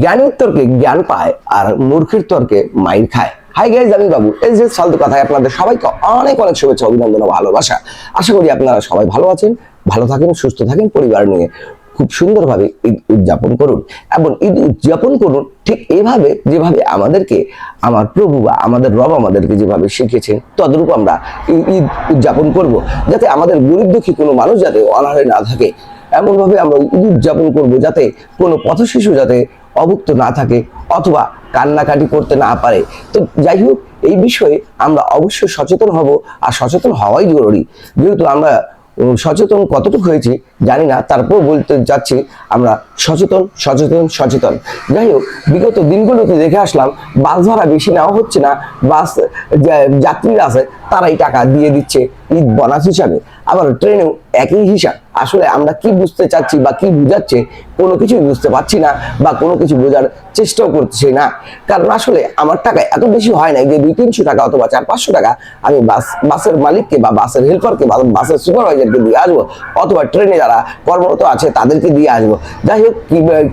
জ্ঞানীর তর্কে জ্ঞান পায় আর মূর্খের তর্কে মাইর খায়। হাই গাইজ, আমি বাবু। এই যে ফালতু কথায় আপনাদের সবাইকে অনেক অনেক শুভেচ্ছা, অভিনন্দন ও ভালোবাসা। আশা করি আপনারা সবাই ভালো আছেন, ভালো থাকেন, সুস্থ থাকেন, পরিবার নিয়ে খুব সুন্দরভাবে ঈদ উদযাপন করুন। এবং ঈদ উদযাপন করুন ঠিক এইভাবে যেভাবে আমাদেরকে আমার প্রভু বা আমাদের রব আমাদেরকে যেভাবে শিখিয়েছেন, তদ্রূপ আমরা ঈদ উদযাপন করব, যাতে আমাদের গরিব দুঃখী কোনো মানুষ যাতে অনাহারে না থাকে। এমনভাবে আমরা ঈদ উদযাপন করবো যাতে কোনো পথশিশু যাতে অভুক্ত না থাকে অথবা কান্নাকাটি করতে না পারে। তো যাই হোক, এই বিষয়ে আমরা অবশ্যই সচেতন হব, আর সচেতন হওয়াই জরুরি। যেহেতু আমরা সচেতন কতটুকু হয়েছি জানি না, তারপর বলতে যাচ্ছি আমরা সচেতন সচেতন সচেতন। যাই হোক, বিগত দিনগুলোতে দেখে আসলাম বাস ভাড়া বেশি নেওয়া হচ্ছে না, বাস যাত্রীরা আছে তারাই টাকা দিয়ে দিচ্ছে ঈদ বোনাস হিসাবে, আবার ট্রেনেও একই হিসাব। আসলে আমরা কি বুঝতে চাচ্ছি বা কি বুঝাচ্ছে কোনো কিছুই বুঝতে পারছি না, বা কোনো কিছু বোঝার চেষ্টাও করছি না। কারণ আসলে আমার টাকা এত বেশি হয় না যে 200-300 টাকা অথবা 400-500 টাকা আমি বাসের মালিককে বা বাসের হেল্পারকে বা বাসের সুপারভাইজারকে দিয়ে আসবো, অথবা ট্রেনে যারা কর্মরত আছে তাদেরকে দিয়ে আসবো। যাই হোক,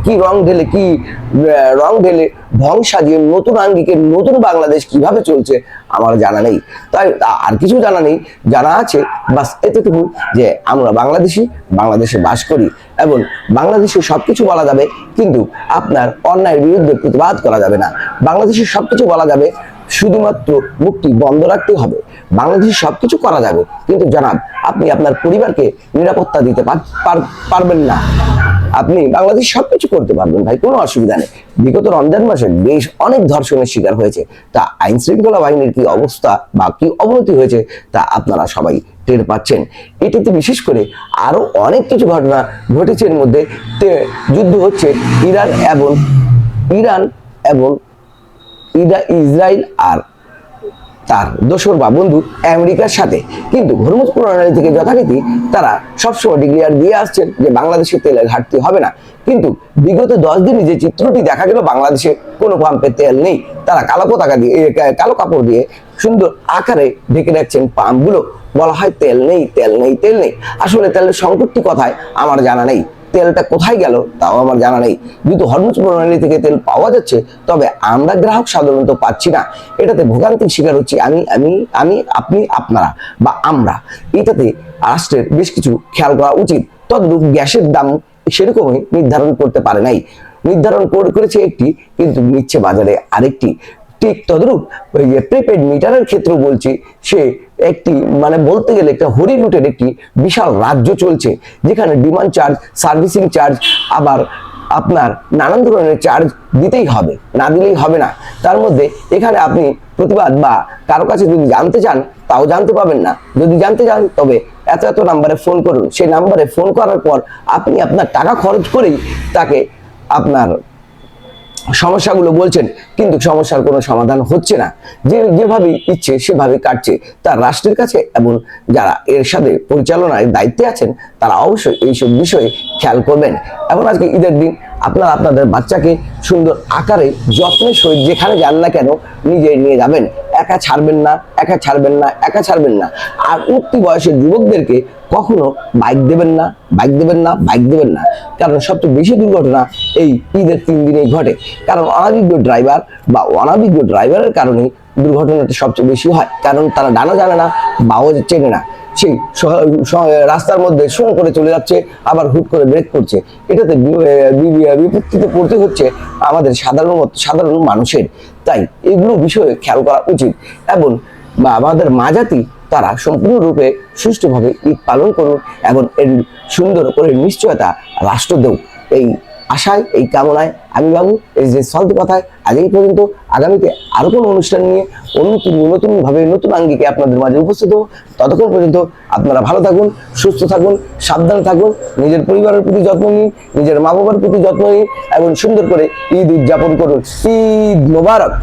কি রং ঢেলে ভং সাজিয়ে নতুন আঙ্গিকে নতুন বাংলাদেশ কিভাবে চলছে আমার জানা নেই। তাই আর কিছু জানা নেই, জানা আছে বাস এতটুকু যে আমরা বাংলাদেশে বাস করি, এবং বাংলাদেশে সবকিছু বলা যাবে কিন্তু আপনার অন্যায়ের বিরুদ্ধে প্রতিবাদ করা যাবে না। বাংলাদেশে সবকিছু বলা যাবে, শুধুমাত্র মুক্তি বন্ধ রাখতে হবে। বাংলাদেশে সবকিছু করা যাবে কিন্তু জনাব, আপনি আপনার পরিবারকে নিরাপত্তা দিতে পারবেন না। আপনি বাংলাদেশ সবকিছু করতে পারবেন ভাই, কোনো অসুবিধা নেই। বিগত রমজান মাসে দেশ অনেক ধর্ষণের শিকার হয়েছে, তা আইন শৃঙ্খলা বাহিনীর কি অবস্থা বা কি অবনতি হয়েছে তা আপনারা সবাই টের পাচ্ছেন। এটিতে বিশেষ করে আরো অনেক কিছু ঘটনা ঘটেছে। এর মধ্যে যুদ্ধ হচ্ছে ইরান এবং ইসরায়েল আর তার দোসর বা বন্ধু আমেরিকার সাথে। কিন্তু হরমুজ প্রণালী থেকে যথারীতি তারা সবসময় ডিক্লেয়ার দিয়ে আসছেন যে বাংলাদেশে তেলের ঘাটতি হবে না। কিন্তু বিগত 10 দিনে যে চিত্রটি দেখা গেল, বাংলাদেশে কোনো পাম্পে তেল নেই, তারা কালো কাপড় দিয়ে সুন্দর আকারে ঢেকে রাখছেন পাম্পগুলো। বলা হয় তেল নেই, তেল নেই, তেল নেই। আসলে তেলের সংকটটি কথায় আমার জানা নেই, তেলটা কোথায় গেল তাও আমার জানা নেই। কিন্তু হরমুজ প্রণালী থেকে তেল পাওয়া যাচ্ছে, তবে আমরা গ্রাহক সাধারণত পাচ্ছি না। এটাতে ভোগান্তির শিকার হচ্ছি আমি, আপনি, আপনারা বা আমরা। এটাতে রাষ্ট্রের বেশ কিছু খেয়াল করা উচিত। তদ্রূপ গ্যাসের দাম সেরকমই নির্ধারণ করতে পারে নাই, নির্ধারণ করেছে একটি কিন্তু নিচ্ছে বাজারে আরেকটি। ঠিক তদ্রূপ ওই যে প্রিপেড মিটারের ক্ষেত্রে বলছি, সে একটি মানে বলতে গেলে একটা হরিলুটের একটি বিশাল রাজ্য চলছে, যেখানে ডিমান্ড চার্জ, সার্ভিসিং চার্জ, আবার আপনার নানান ধরনের চার্জ দিতেই হবে, না দিলেই হবে না। তার মধ্যে এখানে আপনি প্রতিবাদ বা কারো কাছে যদি জানতে চান তাও জানতে পাবেন না। যদি জানতে চান তবে এত নাম্বারে ফোন করুন। সেই নাম্বারে ফোন করার পর আপনি আপনার টাকা খরচ করেই তাকে আপনার সমস্যাগুলো বলছেন, কিন্তু সমস্যার কোনো সমাধান হচ্ছে না। যেভাবে ইচ্ছে সেভাবে কাটছে তার রাষ্ট্রের কাছে, এবং যারা এর সাথে পরিচালনায় দায়িত্বে আছেন তারা অবশ্যই এইসব বিষয়ে খেয়াল করবেন। এবং আজকে ঈদের দিন আপনারা আপনাদের বাচ্চাকে সুন্দর আকারে যত্নের সহিত যেখানে যান না কেন নিজে নিয়ে যাবেন। একা ছাড়বেন না, একা ছাড়বেন না, একা ছাড়বেন না। আর উঠতি বয়সের যুবকদেরকে কখনো বাইক দেবেন না, বাইক দেবেন না, বাইক দেবেন না। কারণ সবচেয়ে বেশি দুর্ঘটনা এই ঈদের 3 দিনেই ঘটে। কারণ অনাভিজ্ঞ ড্রাইভার বা অনাভিজ্ঞ ড্রাইভারের কারণে দুর্ঘটনাটা সবচেয়ে বেশি হয়। কারণ তারা ডানা জানে না, বাও চেনে না, সেই রাস্তার মধ্যে শো করে চলে যাচ্ছে, আবার হুট করে ব্রেক করছে। এটাতে বিপত্তিতে পড়তে হচ্ছে আমাদের সাধারণ মানুষের। তাই এগুলো বিষয়ে খেয়াল করা উচিত, এবং আমাদের মাজাতি তারা সম্পূর্ণরূপে সুষ্ঠুভাবে ঈদ পালন করুন, এবং এর সুন্দর করে নিশ্চয়তা রাষ্ট্র দেও। এই আশায়, এই কামনায় আমি বাবু এই যে ফালতু কথায় আজ এই পর্যন্ত। আগামীতে আরো কোনো অনুষ্ঠান নিয়ে নতুনভাবে নতুন আঙ্গিকে আপনাদের মাঝে উপস্থিত হব। ততক্ষণ পর্যন্ত আপনারা ভালো থাকুন, সুস্থ থাকুন, সাবধানে থাকুন, নিজের পরিবারের প্রতি যত্ন নিন, নিজের মা বাবার প্রতি যত্ন নিন, এবং সুন্দর করে ঈদ উদযাপন করুন। ঈদ মোবারক।